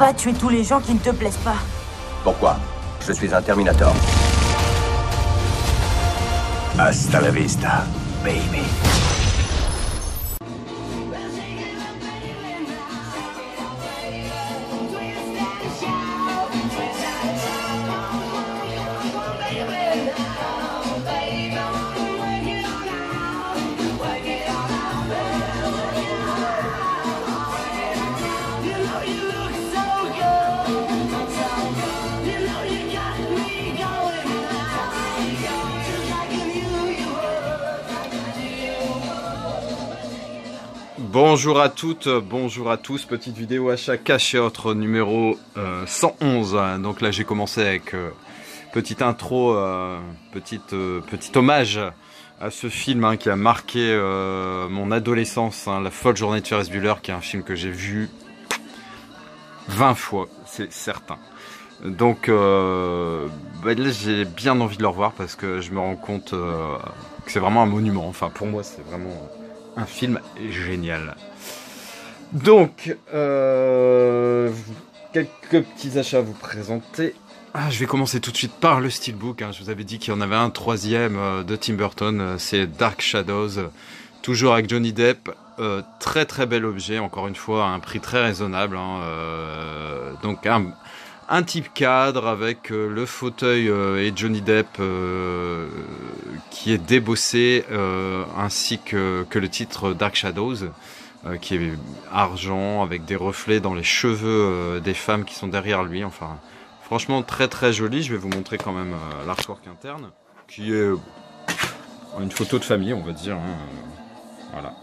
pas tuer tous les gens qui ne te plaisent pas. Pourquoi? Je suis un Terminator. Hasta la vista, baby. Bonjour à toutes, bonjour à tous, petite vidéo achat cachottre numéro 111. Donc là j'ai commencé avec petite intro, petit hommage à ce film qui a marqué mon adolescence, La folle journée de Ferris Bueller, qui est un film que j'ai vu 20 fois, c'est certain. Donc là j'ai bien envie de le revoir parce que je me rends compte que c'est vraiment un monument, enfin pour moi c'est vraiment un film génial. Donc, quelques petits achats à vous présenter. Je vais commencer tout de suite par le steelbook. Je vous avais dit qu'il y en avait un troisième de Tim Burton. C'est Dark Shadows, toujours avec Johnny Depp. Très très bel objet, encore une fois, à un prix très raisonnable. Donc un type cadre avec le fauteuil et Johnny Depp qui est débossé, ainsi que le titre Dark Shadows, qui est argent avec des reflets dans les cheveux des femmes qui sont derrière lui. Enfin, franchement très très joli. Je vais vous montrer quand même l'artwork interne, qui est une photo de famille, on va dire. Voilà.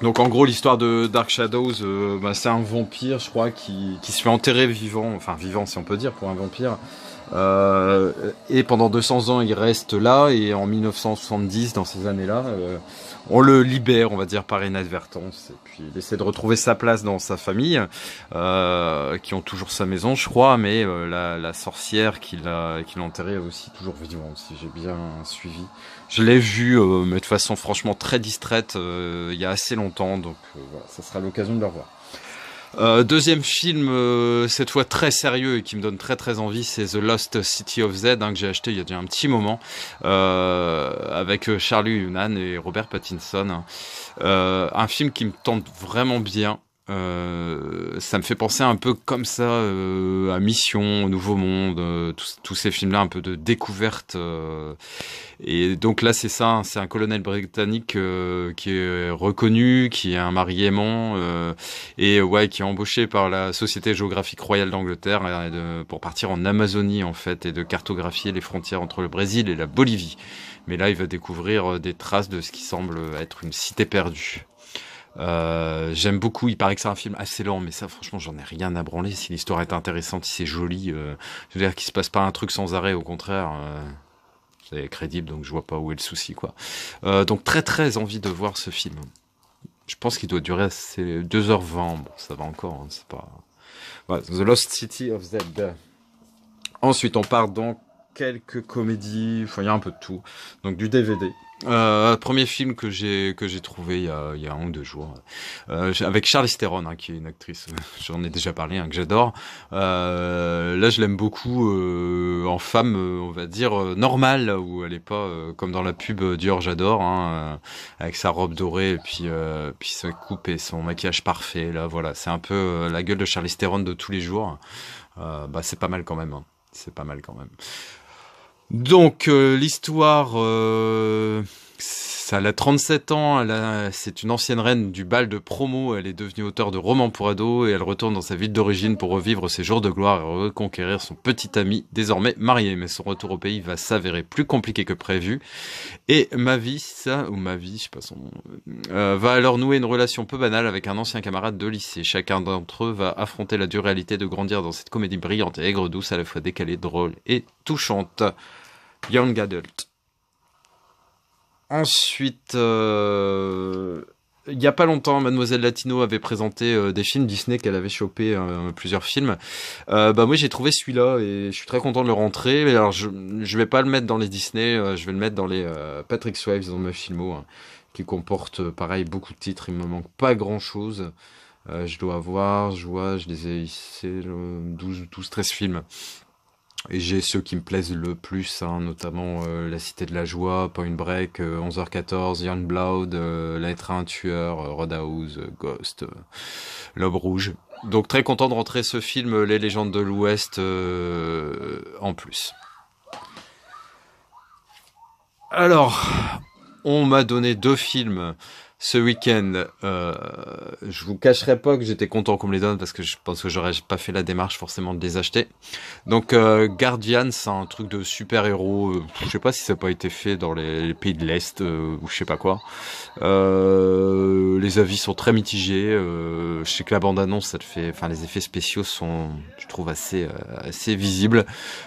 Donc en gros l'histoire de Dark Shadows, c'est un vampire, je crois, qui se fait enterrer vivant, enfin vivant si on peut dire pour un vampire, et pendant 200 ans il reste là, et en 1970, dans ces années-là, on le libère, on va dire, par inadvertance, et puis il essaie de retrouver sa place dans sa famille, qui ont toujours sa maison, je crois, mais la sorcière qui l'a enterré est aussi toujours vivante, si j'ai bien suivi. Je l'ai vu, mais de façon franchement très distraite, il y a assez longtemps, donc voilà, ça sera l'occasion de le revoir. Deuxième film, cette fois très sérieux et qui me donne très très envie, c'est The Lost City of Z, que j'ai acheté il y a déjà un petit moment, avec Charlie Hunnam et Robert Pattinson. Un film qui me tente vraiment bien. Ça me fait penser un peu comme ça à Mission, au Nouveau Monde, tous ces films-là un peu de découverte. Et donc là c'est ça, c'est un colonel britannique qui est reconnu, qui est un mari aimant, et qui est embauché par la Société géographique royale d'Angleterre pour partir en Amazonie en fait, et de cartographier les frontières entre le Brésil et la Bolivie. Mais là il va découvrir des traces de ce qui semble être une cité perdue. J'aime beaucoup, il paraît que c'est un film assez lent, mais ça franchement j'en ai rien à branler. Si l'histoire est intéressante, si c'est joli, je veux dire qu'il se passe pas un truc sans arrêt, au contraire, c'est crédible, donc je vois pas où est le souci, quoi. Donc très très envie de voir ce film. Je pense qu'il doit durer 2h20, bon ça va encore, c'est pas... Voilà, The Lost City of Z. Ensuite on part dans quelques comédies, enfin il y a un peu de tout, donc du DVD. Premier film que j'ai trouvé il y a 1 ou 2 jours, avec Charlize Theron, qui est une actrice, j'en ai déjà parlé, que j'adore. Là je l'aime beaucoup en femme, on va dire normale, où elle est pas comme dans la pub Dior j'adore, avec sa robe dorée et puis sa coupe et son maquillage parfait. Là voilà, c'est un peu la gueule de Charlize Theron de tous les jours. C'est pas mal quand même, c'est pas mal quand même. Donc l'histoire, elle a 37 ans, c'est une ancienne reine du bal de promo, elle est devenue auteure de romans pour ados et elle retourne dans sa ville d'origine pour revivre ses jours de gloire et reconquérir son petit ami désormais marié. Mais son retour au pays va s'avérer plus compliqué que prévu et Mavis, je sais pas son nom, va alors nouer une relation peu banale avec un ancien camarade de lycée. Chacun d'entre eux va affronter la dure réalité de grandir dans cette comédie brillante et aigre-douce, à la fois décalée, drôle et touchante. Young Adult. Ensuite, il y a pas longtemps, Mademoiselle Latino avait présenté des films Disney qu'elle avait chopé, plusieurs films. Moi j'ai trouvé celui-là et je suis très content de le rentrer. Mais alors je vais pas le mettre dans les Disney, je vais le mettre dans les Patrick Swayze dans mes filmos, qui comporte pareil beaucoup de titres. Il me manque pas grand-chose. Je dois avoir, je les ai hissés, 12-13 films. Et j'ai ceux qui me plaisent le plus, hein, notamment La Cité de la Joie, Point Break, 11h14, Youngblood, L'être à un tueur, Roadhouse, Ghost, L'Aube Rouge. Donc très content de rentrer ce film, Les Légendes de l'Ouest, en plus. Alors, on m'a donné 2 films ce week-end. Je vous cacherai pas que j'étais content qu'on me les donne parce que je pense que j'aurais pas fait la démarche forcément de les acheter. Donc Guardians, c'est un truc de super-héros. Je sais pas si ça n'a pas été fait dans les pays de l'Est ou je sais pas quoi. Les avis sont très mitigés. Je sais que la bande-annonce, ça te fait, enfin les effets spéciaux sont, je trouve assez visibles.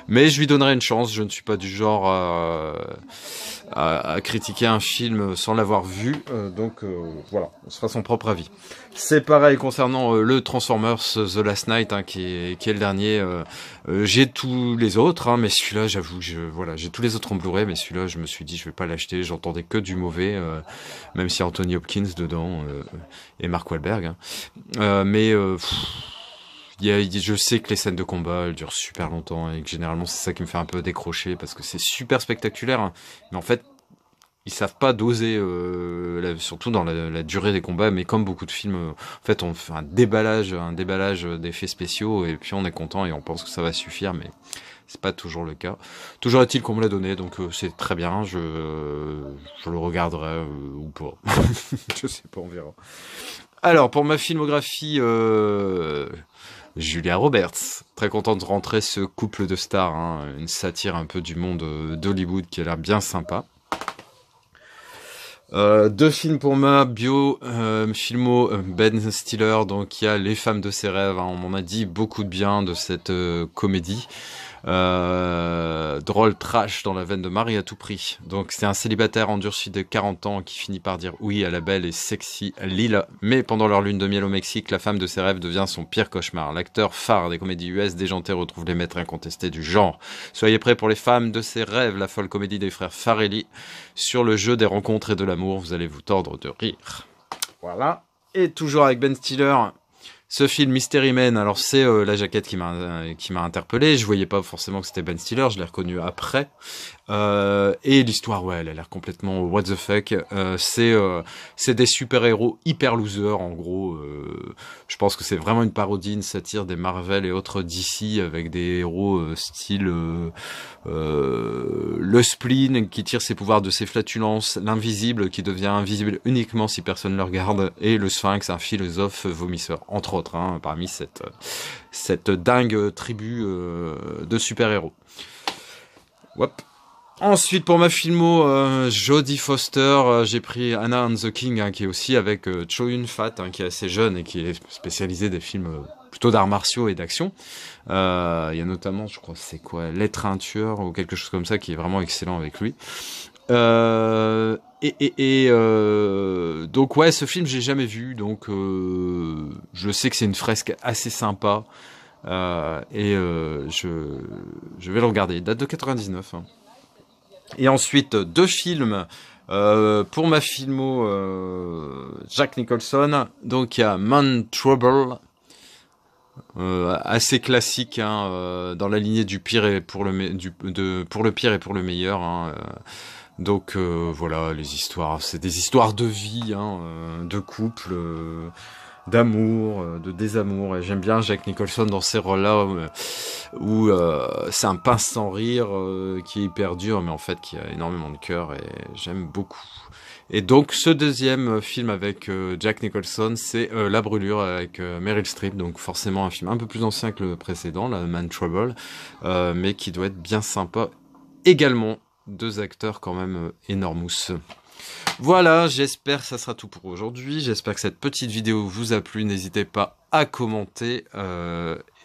Mais je lui donnerai une chance. Je ne suis pas du genre à critiquer un film sans l'avoir vu. Donc voilà, on se fera son propre avis. C'est pareil concernant le Transformers The Last Night, hein, qui est le dernier. J'ai tous les autres, hein, mais celui-là, j'avoue, voilà, j'ai tous les autres en Blu-ray, mais celui-là, je me suis dit, je vais pas l'acheter. J'entendais que du mauvais, même si Anthony Hopkins dedans et Mark Wahlberg. Hein. Je sais que les scènes de combat elles durent super longtemps et que généralement c'est ça qui me fait un peu décrocher parce que c'est super spectaculaire, hein, mais en fait ils savent pas doser, surtout dans la durée des combats, mais comme beaucoup de films, en fait on fait un déballage d'effets spéciaux et puis on est content et on pense que ça va suffire, mais c'est pas toujours le cas. Toujours est-il qu'on me l'a donné, donc c'est très bien, je le regarderai ou pas. Je sais pas, on verra. Alors pour ma filmographie, Julia Roberts, très content de rentrer ce couple de stars, hein, une satire un peu du monde d'Hollywood qui a l'air bien sympa. 2 films pour ma filmo, Ben Stiller, donc il y a Les femmes de ses rêves, hein, on m'en a dit beaucoup de bien de cette comédie. Drôle trash dans la veine de Marie à tout prix. Donc c'est un célibataire endurci de 40 ans qui finit par dire oui à la belle et sexy Lila, mais pendant leur lune de miel au Mexique, la femme de ses rêves devient son pire cauchemar. L'acteur phare des comédies US déjanté retrouve les maîtres incontestés du genre. Soyez prêts pour Les femmes de ses rêves, la folle comédie des frères Farrelly sur le jeu des rencontres et de l'amour, vous allez vous tordre de rire. Voilà. Et toujours avec Ben Stiller, ce film Mystery Men, alors c'est la jaquette qui m'a interpellé, je voyais pas forcément que c'était Ben Stiller, je l'ai reconnu après. Et l'histoire, ouais, elle a l'air complètement what the fuck. C'est des super-héros hyper losers, en gros. Je pense que c'est vraiment une parodie, une satire des Marvel et autres DC avec des héros style le spleen qui tire ses pouvoirs de ses flatulences, l'invisible qui devient invisible uniquement si personne ne le regarde, et le Sphinx, un philosophe vomisseur, entre autres, hein, parmi cette dingue tribu de super-héros. Hop. Ensuite, pour ma filmo, Jodie Foster, j'ai pris Anna and the King, hein, qui est aussi avec Chow Yun-fat, hein, qui est assez jeune et qui est spécialisé des films plutôt d'arts martiaux et d'action. Il y a notamment, je crois, c'est quoi, L'être à un tueur ou quelque chose comme ça, qui est vraiment excellent avec lui. Donc ouais, ce film j'ai jamais vu, donc je sais que c'est une fresque assez sympa je vais le regarder. Il date de 99. Hein. Et ensuite 2 films pour ma filmo Jack Nicholson. Donc il y a Man Trouble, assez classique, hein, dans la lignée du pire et pour le pire et pour le meilleur. Hein, donc voilà, les histoires, c'est des histoires de vie, hein, de couple, d'amour, de désamour, et j'aime bien Jack Nicholson dans ces rôles-là où c'est un pince sans rire qui est hyper dur, mais en fait qui a énormément de cœur, et j'aime beaucoup. Et donc ce deuxième film avec Jack Nicholson, c'est La Brûlure avec Meryl Streep, donc forcément un film un peu plus ancien que le précédent, la Man Trouble, mais qui doit être bien sympa également. 2 acteurs quand même énormous. Voilà, j'espère que ça sera tout pour aujourd'hui. J'espère que cette petite vidéo vous a plu. N'hésitez pas à commenter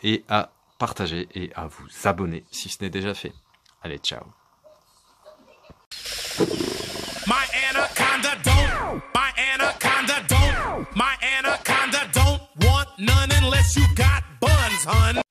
et à partager et à vous abonner si ce n'est déjà fait. Allez, ciao. My anaconda don't want none unless you got buns, hun.